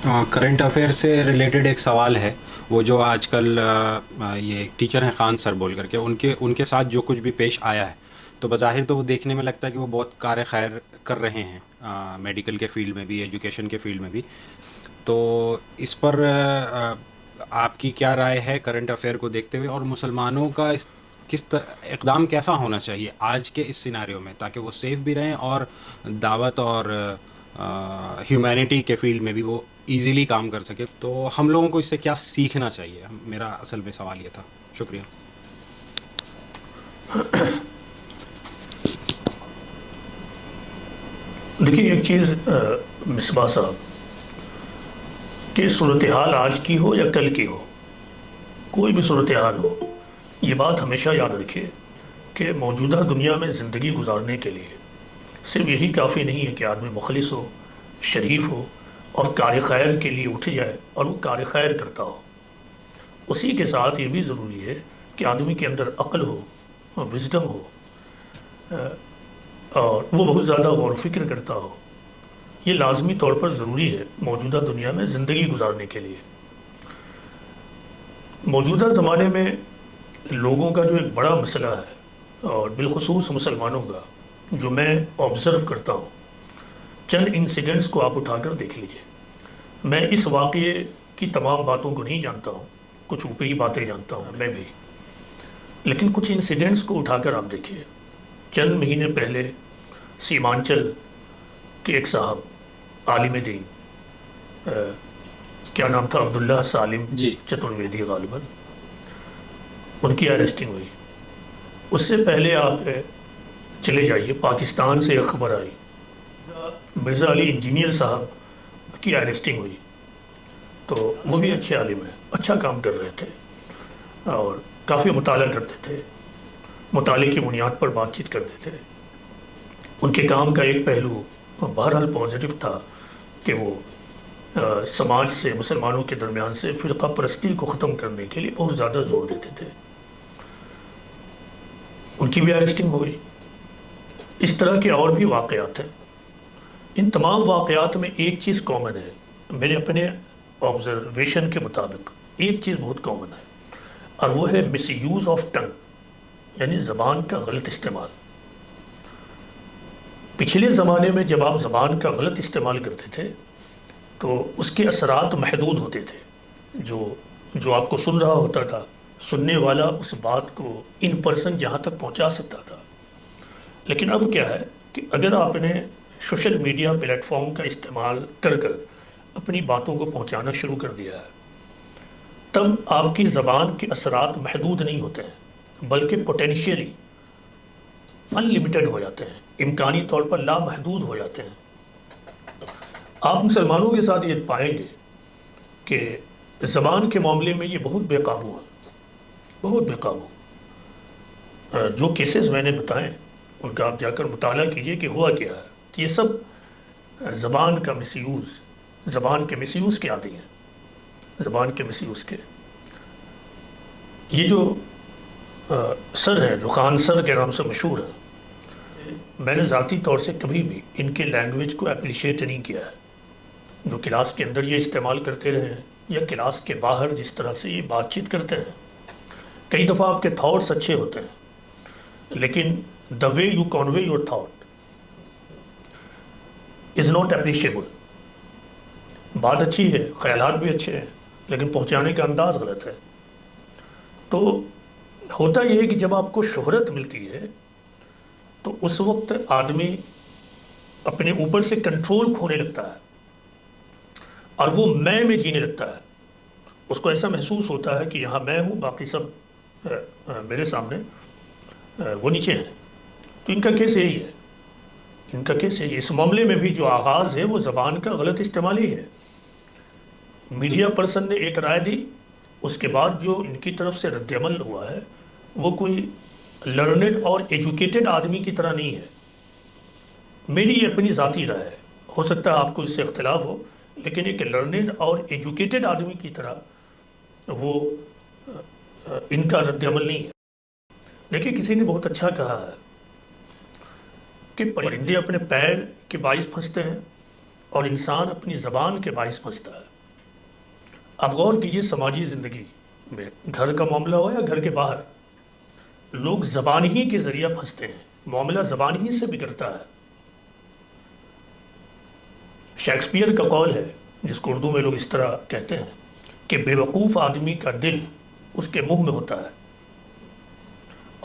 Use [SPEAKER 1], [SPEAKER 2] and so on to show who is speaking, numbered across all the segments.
[SPEAKER 1] Current affair سے related ایک سوال ہے. وہ جو آج کل یہ ٹیچر ہیں خان سر بول کر کے، ان کے ساتھ جو کچھ بھی پیش آیا ہے، تو بظاہر تو وہ دیکھنے میں لگتا ہے کہ وہ بہت کار خیر کر رہے ہیں، میڈیکل کے فیلڈ میں بھی، ایجوکیشن کے فیلڈ میں بھی. تو اس پر آپ کی کیا رائے ہے کرنٹ افیئر کو دیکھتے ہوئے، اور مسلمانوں کا اقدام کیسا ہونا چاہیے آج کے اس سیناریو میں، تاکہ وہ سیف بھی رہیں اور دعوت اور ہیومینٹی کے فیلڈ میں بھی وہ ایزیلی کام کر سکے. تو ہم لوگوں کو اس سے کیا سیکھنا چاہیے؟ میرا اصل میں سوال یہ تھا. شکریہ.
[SPEAKER 2] دیکھیے ایک چیز مصباح صاحب، کہ صورتحال آج کی ہو یا کل کی ہو، کوئی بھی صورتحال ہو، یہ بات ہمیشہ یاد رکھیے کہ موجودہ دنیا میں زندگی گزارنے کے لیے صرف یہی کافی نہیں ہے کہ آدمی مخلص ہو، شریف ہو اور کار خیر کے لیے اٹھ جائے اور وہ کار خیر کرتا ہو. اسی کے ساتھ یہ بھی ضروری ہے کہ آدمی کے اندر عقل ہو اور وزڈم ہو، اور وہ بہت زیادہ غور و فکر کرتا ہو. یہ لازمی طور پر ضروری ہے موجودہ دنیا میں زندگی گزارنے کے لیے. موجودہ زمانے میں لوگوں کا جو ایک بڑا مسئلہ ہے، اور بالخصوص مسلمانوں کا، جو میں آبزرو کرتا ہوں، چند انسیڈنٹس کو آپ اٹھا کر دیکھ لیجئے. میں اس واقعے کی تمام باتوں کو نہیں جانتا ہوں، کچھ اوپری باتیں جانتا ہوں میں بھی، لیکن کچھ انسیڈنٹس کو اٹھا کر آپ دیکھیے. چند مہینے پہلے سیمانچل کے ایک صاحب عالم دین، کیا نام تھا، عبداللہ سالم
[SPEAKER 1] جی.
[SPEAKER 2] چترویدی غالباً، ان کی اریسٹنگ ہوئی. اس سے پہلے آپ چلے جائیے، پاکستان سے ایک خبر آئی، مرزا علی انجینئر صاحب کی اریسٹنگ ہوئی. تو وہ بھی اچھے عالم ہیں، اچھا کام کر رہے تھے اور کافی مطالعہ کرتے تھے، مطالعے کی بنیاد پر بات چیت کرتے تھے. ان کے کام کا ایک پہلو بہرحال پازیٹیو تھا کہ وہ سماج سے، مسلمانوں کے درمیان سے فرقہ پرستی کو ختم کرنے کے لیے بہت زیادہ زور دیتے تھے. ان کی بھی اریسٹنگ ہو گئی. اس طرح کے اور بھی واقعات ہیں. ان تمام واقعات میں ایک چیز کامن ہے، میرے اپنے آبزرویشن کے مطابق ایک چیز بہت کامن ہے، اور وہ ہے مس یوز آف ٹنگ، یعنی زبان کا غلط استعمال. پچھلے زمانے میں جب آپ زبان کا غلط استعمال کرتے تھے تو اس کے اثرات محدود ہوتے تھے. جو آپ کو سن رہا ہوتا تھا، سننے والا اس بات کو ان پرسن جہاں تک پہنچا سکتا تھا. لیکن اب کیا ہے کہ اگر آپ نے سوشل میڈیا پلیٹ فارم کا استعمال کر کر اپنی باتوں کو پہنچانا شروع کر دیا ہے، تب آپ کی زبان کے اثرات محدود نہیں ہوتے ہیں، بلکہ پوٹینشیلی ان لمیٹڈ ہو جاتے ہیں، امکانی طور پر لامحدود ہو جاتے ہیں. آپ مسلمانوں کے ساتھ یہ پائیں گے کہ زبان کے معاملے میں یہ بہت بے قابو ہیں، بہت بے قابو. جو کیسز میں نے بتائیں ان کا آپ جا کر مطالعہ کیجئے کہ ہوا کیا ہے. یہ سب زبان کا مس یوز، زبان کے مس یوز کے عادی ہیں، زبان کے مس یوز کے. یہ جو سر ہیں، جو خان سر کے نام سے مشہور ہیں، میں نے ذاتی طور سے کبھی بھی ان کے لینگویج کو اپریشیٹ نہیں کیا ہے. جو کلاس کے اندر یہ استعمال کرتے رہے ہیں یا کلاس کے باہر جس طرح سے یہ بات چیت کرتے ہیں، کئی دفعہ آپ کے تھاٹس اچھے ہوتے ہیں، لیکن the way you convey your thought is not appreciable. بات اچھی ہے، خیالات بھی اچھے ہیں، لیکن پہنچانے کا انداز غلط ہے. تو ہوتا یہ ہے کہ جب آپ کو شہرت ملتی ہے تو اس وقت آدمی اپنے اوپر سے کنٹرول کھونے لگتا ہے اور وہ میں جینے لگتا ہے. اس کو ایسا محسوس ہوتا ہے کہ یہاں میں ہوں، باقی سب میرے سامنے وہ نیچے ہیں. تو ان کا کیس یہی ہے، ان کا کیس یہی ہے. اس معاملے میں بھی جو آغاز ہے وہ زبان کا غلط استعمال ہی ہے. میڈیا پرسن نے ایک رائے دی، اس کے بعد جو ان کی طرف سے رد عمل ہوا ہے وہ کوئی لرنڈ اور ایجوکیٹڈ آدمی کی طرح نہیں ہے. میری یہ اپنی ذاتی رائے ہے، ہو سکتا ہے آپ کو اس سے اختلاف ہو، لیکن ایک لرنڈ اور ایجوکیٹڈ آدمی کی طرح وہ ان کا رد عمل نہیں ہے. دیکھیں کسی نے بہت اچھا کہا ہے کہ پرندے اپنے پیر کے باعث پھنستے ہیں اور انسان اپنی زبان کے باعث پھنستا ہے. آپ غور کیجئے سماجی زندگی میں گھر کا معاملہ ہو یا گھر کے باہر، لوگ زبان ہی کے ذریعہ پھنستے ہیں، معاملہ زبان ہی سے بگڑتا ہے۔ شیکسپیئر کا قول ہے جس کو اردو میں لوگ اس طرح کہتے ہیں کہ بے وقوف آدمی کا دل اس کے منہ میں ہوتا ہے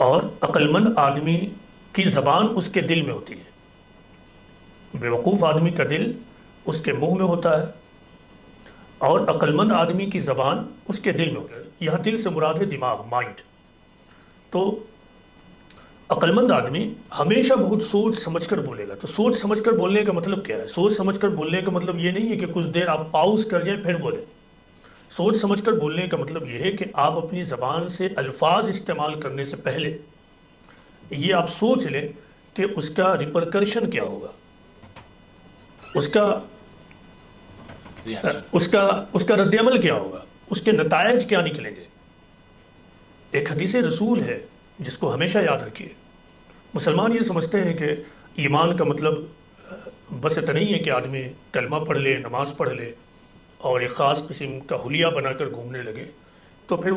[SPEAKER 2] اور عقل مند آدمی کی زبان اس کے دل میں ہوتی ہے۔ بے وقوف آدمی کا دل اس کے منہ میں ہوتا ہے اور عقل مند آدمی کی زبان اس کے دل میں ہوتی ہے۔ یہاں دل سے مراد ہے دماغ، مائنڈ۔ تو عقل مند آدمی ہمیشہ بہت سوچ سمجھ کر بولے گا۔ تو سوچ سمجھ کر بولنے کا مطلب کیا ہے؟ سوچ سمجھ کر بولنے کا مطلب یہ نہیں ہے کہ کچھ دیر آپ پاؤز کر جائیں پھر بولیں۔ سوچ سمجھ کر بولنے کا مطلب یہ ہے کہ آپ اپنی زبان سے الفاظ استعمال کرنے سے پہلے یہ آپ سوچ لیں کہ اس کا ریپرکرشن کیا ہوگا، اس کا رد عمل کیا ہوگا، اس کے نتائج کیا نکلیں گے۔ ایک حدیث رسول ہے جس کو ہمیشہ یاد رکھیے۔ مسلمان یہ سمجھتے ہیں کہ ایمان کا مطلب بس اتنا نہیں ہے کہ آدمی کلمہ پڑھ لے، نماز پڑھ لے اور ایک خاص قسم کا حلیہ بنا کر گھومنے لگے تو پھر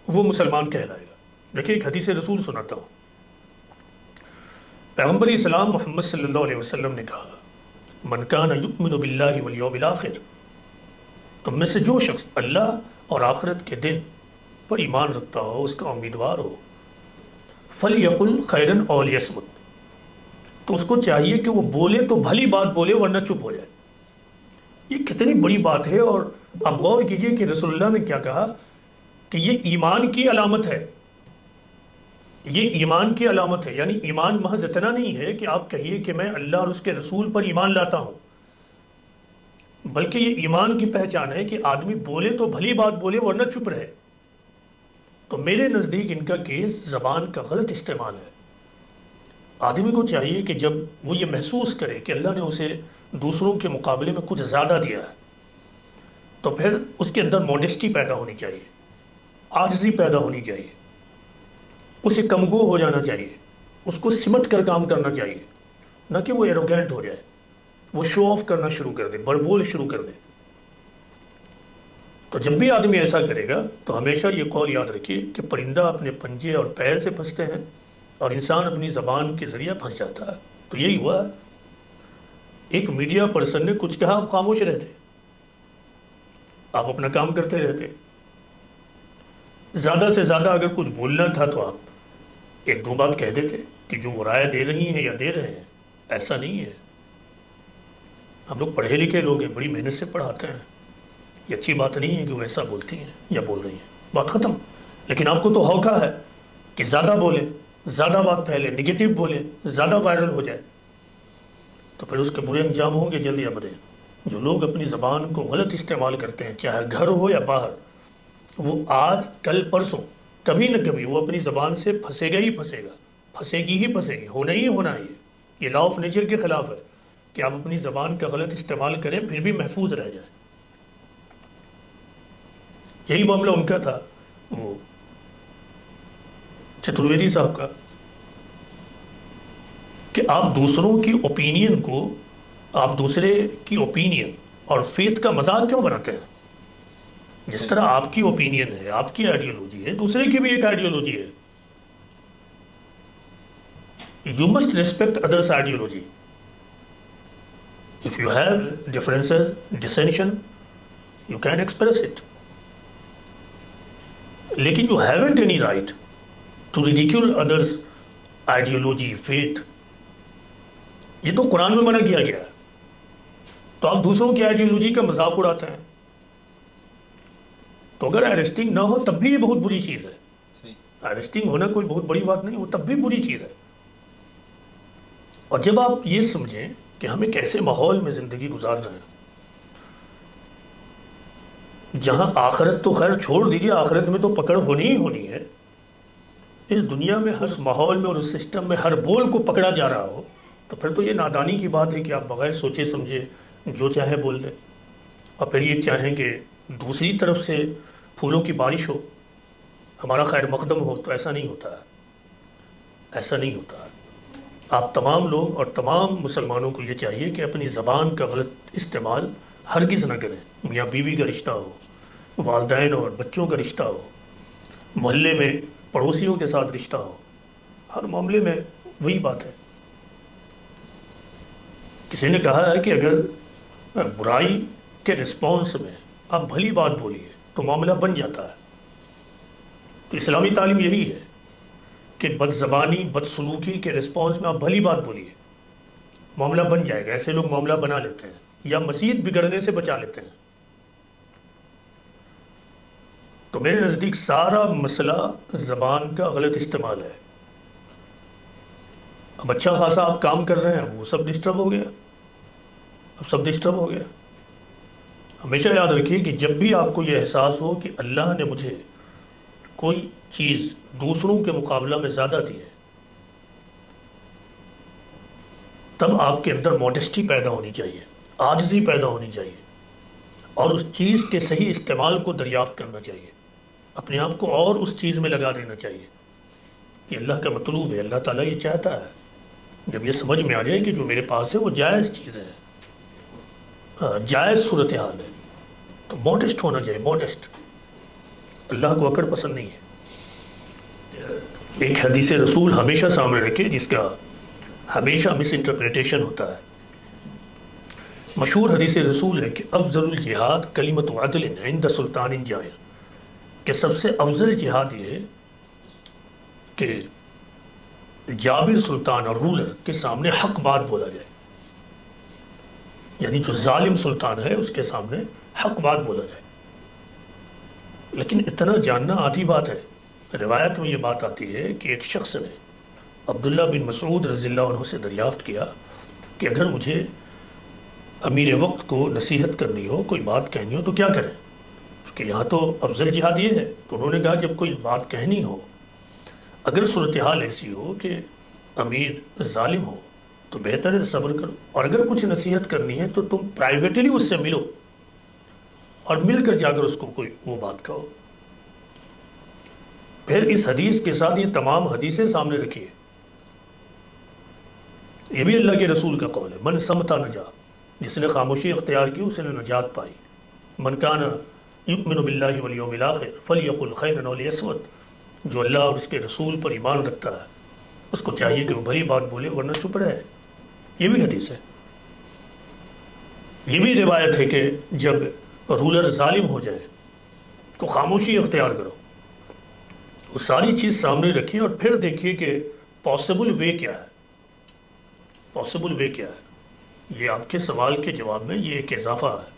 [SPEAKER 2] وہ مسلمان کہلائے گا۔ دیکھیے ایک حدیث رسول سناتا ہوں۔ پیغمبر اسلام محمد صلی اللہ علیہ وسلم نے کہا، من کان یؤمن باللہ والیوم الآخر، تم میں سے جو شخص اللہ اور آخرت کے دن پر ایمان رکھتا ہو، اس کا امیدوار ہو، فَلْيَقُلْ خَيْرًا أَوْ لِيَصْمُتْ، تو اس کو چاہیے کہ وہ بولے تو بھلی بات بولے ورنہ چپ ہو جائے۔ یہ کتنی بڑی بات ہے، اور آپ غور کیجئے کہ رسول اللہ نے کیا کہا کہ یہ ایمان کی علامت ہے۔ یہ ایمان کی علامت ہے، یعنی ایمان محض اتنا نہیں ہے کہ آپ کہیے کہ میں اللہ اور اس کے رسول پر ایمان لاتا ہوں، بلکہ یہ ایمان کی پہچان ہے کہ آدمی بولے تو بھلی بات بولے ورنہ چپ رہے۔ تو میرے نزدیک ان کا کیس زبان کا غلط استعمال ہے۔ آدمی کو چاہیے کہ جب وہ یہ محسوس کرے کہ اللہ نے اسے دوسروں کے مقابلے میں کچھ زیادہ دیا ہے تو پھر اس کے اندر موڈسٹی پیدا ہونی چاہیے، عاجزی پیدا ہونی چاہیے، اسے کمگو ہو جانا چاہیے، اس کو سمٹ کر کام کرنا چاہیے، نہ کہ وہ ایروگینٹ ہو جائے، وہ شو آف کرنا شروع کر دے، بڑبول شروع کر دے۔ تو جب بھی آدمی ایسا کرے گا تو ہمیشہ یہ قول یاد رکھیے کہ پرندہ اپنے پنجے اور پیر سے پھنستے ہیں اور انسان اپنی زبان کے ذریعہ پھنس جاتا ہے۔ تو یہی ہوا، ایک میڈیا پرسن نے کچھ کہا، آپ خاموش رہتے، آپ اپنا کام کرتے رہتے۔ زیادہ سے زیادہ اگر کچھ بولنا تھا تو آپ ایک دو بات کہہ دیتے کہ جو وہ رائے دے رہی ہیں یا دے رہے ہیں ایسا نہیں ہے۔ ہم لوگ پڑھے لکھے لوگ ہیں، بڑی محنت سے پڑھاتے ہیں، یہ اچھی بات نہیں ہے کہ وہ ایسا بولتی ہیں یا بول رہی ہیں، بات ختم۔ لیکن آپ کو تو ہوکا ہے کہ زیادہ بولے، زیادہ بات پھیلے، نگیٹو بولے، زیادہ وائرل ہو جائے، تو پھر اس کے برے انجام ہوں گے جلد یا بدے۔ جو لوگ اپنی زبان کو غلط استعمال کرتے ہیں، چاہے گھر ہو یا باہر، وہ آج کل پرسوں کبھی نہ کبھی وہ اپنی زبان سے پھنسے گا ہی پھنسے گا، پھنسے گی ہی پھنسے گی، ہونا ہی ہونا ہی ہے۔ یہ لا آف نیچر کے خلاف ہے کہ آپ اپنی زبان کا غلط استعمال کریں پھر بھی محفوظ رہ جائیں۔ یہی معاملہ ان کا تھا، وہ چترویدی صاحب کا، کہ آپ دوسروں کی اوپینین کو، آپ دوسرے کی اوپینین اور فیتھ کا مذاق کیوں بناتے ہیں؟ جس طرح آپ کی اوپینین ہے، آپ کی آئیڈیالوجی ہے، دوسرے کی بھی ایک آئیڈیالوجی ہے۔ You must respect others' ideology. If you have differences, dissension, you can express it. لیکن you haven't any right to ridicule others' ideology, faith. یہ تو قرآن میں منع کیا گیا ہے، تو آپ دوسروں کی آئیڈیالوجی کا مذاق اڑاتے ہیں۔ تو اگر ایرسٹنگ نہ ہو تب بھی یہ بہت بری چیز ہے۔ ایرسٹنگ ہونا کوئی بہت بڑی بات نہیں، وہ تب بھی بری چیز ہے۔ اور جب آپ یہ سمجھیں کہ ہم ایک ایسے ماحول میں زندگی گزار رہے ہیں جہاں آخرت تو خیر چھوڑ دیجیے، آخرت میں تو پکڑ ہونی ہی ہونی ہے، اس دنیا میں ہر ماحول میں اور اس سسٹم میں ہر بول کو پکڑا جا رہا ہو، تو پھر تو یہ نادانی کی بات ہے کہ آپ بغیر سوچے سمجھے جو چاہے بول لیں، اور پھر یہ چاہیں کہ دوسری طرف سے پھولوں کی بارش ہو، ہمارا خیر مقدم ہو۔ تو ایسا نہیں ہوتا ہے، ایسا نہیں ہوتا ہے۔ آپ تمام لوگ اور تمام مسلمانوں کو یہ چاہیے کہ اپنی زبان کا غلط استعمال ہرگز نہ کریں۔ میاں بیوی کا رشتہ ہو، والدین اور بچوں کا رشتہ ہو، محلے میں پڑوسیوں کے ساتھ رشتہ ہو، ہر معاملے میں وہی بات ہے۔ کسی نے کہا ہے کہ اگر برائی کے رسپانس میں آپ بھلی بات بولیے تو معاملہ بن جاتا ہے۔ تو اسلامی تعلیم یہی ہے کہ بد زبانی، بد سلوکی کے رسپانس میں آپ بھلی بات بولیے، معاملہ بن جائے گا۔ ایسے لوگ معاملہ بنا لیتے ہیں یا مزید بگڑنے سے بچا لیتے ہیں۔ تو میرے نزدیک سارا مسئلہ زبان کا غلط استعمال ہے۔ اب اچھا خاصا آپ کام کر رہے ہیں، وہ سب ڈسٹرب ہو گیا، اب سب ڈسٹرب ہو گیا۔ ہمیشہ یاد رکھیے کہ جب بھی آپ کو یہ احساس ہو کہ اللہ نے مجھے کوئی چیز دوسروں کے مقابلہ میں زیادہ دی ہے، تب آپ کے اندر موڈسٹی پیدا ہونی چاہیے، عاجزی پیدا ہونی چاہیے، اور اس چیز کے صحیح استعمال کو دریافت کرنا چاہیے، اپنے آپ کو اور اس چیز میں لگا دینا چاہیے کہ اللہ کا مطلوب ہے، اللہ تعالیٰ یہ چاہتا ہے۔ جب یہ سمجھ میں آ جائے کہ جو میرے پاس ہے وہ جائز چیز ہے، جائز صورتحال ہے، تو موڈسٹ ہونا چاہیے، موڈسٹ۔ اللہ کو اکڑ پسند نہیں ہے۔ ایک حدیث رسول ہمیشہ سامنے رکھے جس کا ہمیشہ مس انٹرپریٹیشن ہوتا ہے۔ مشہور حدیث رسول ہے کہ افضل الجہاد کلمۃ عدل عند سلطان جائر، کہ سب سے افضل جہاد یہ ہے کہ جابر سلطان اور رولر کے سامنے حق بات بولا جائے، یعنی جو ظالم سلطان ہے اس کے سامنے حق بات بولا جائے۔ لیکن اتنا جاننا آدھی بات ہے۔ روایت میں یہ بات آتی ہے کہ ایک شخص نے عبداللہ بن مسعود رضی اللہ عنہ سے دریافت کیا کہ اگر مجھے امیر وقت کو نصیحت کرنی ہو، کوئی بات کہنی ہو تو کیا کریں؟ کہ یہاں تو افضل جہاد یہ ہے۔ تو انہوں نے کہا جب کوئی بات کہنی ہو، اگر صورتحال ایسی ہو کہ امیر ظالم ہو تو بہتر ہے صبر کرو، اور اگر کچھ نصیحت کرنی ہے تو تم پرائیویٹلی اس سے ملو اور مل کر جا کر اس کو کوئی وہ بات کہو۔ پھر اس حدیث کے ساتھ یہ تمام حدیثیں سامنے رکھیے، یہ بھی اللہ کے رسول کا قول ہے، من سمتا نجا، جس نے خاموشی اختیار کی اس نے نجات پائی۔ من کان یؤمن باللہ والیوم الآخر فلیقل خیرا او لیصمت، جو اللہ اور اس کے رسول پر ایمان رکھتا ہے اس کو چاہیے کہ وہ بھلی بات بولے ورنہ چپ رہے۔ یہ بھی حدیث ہے۔ یہ بھی روایت ہے کہ جب رولر ظالم ہو جائے تو خاموشی اختیار کرو، وہ ساری چیز سامنے رکھیے اور پھر دیکھیے کہ پاسبل وے کیا ہے، پاسبل وے کیا ہے۔ یہ آپ کے سوال کے جواب میں یہ ایک اضافہ ہے۔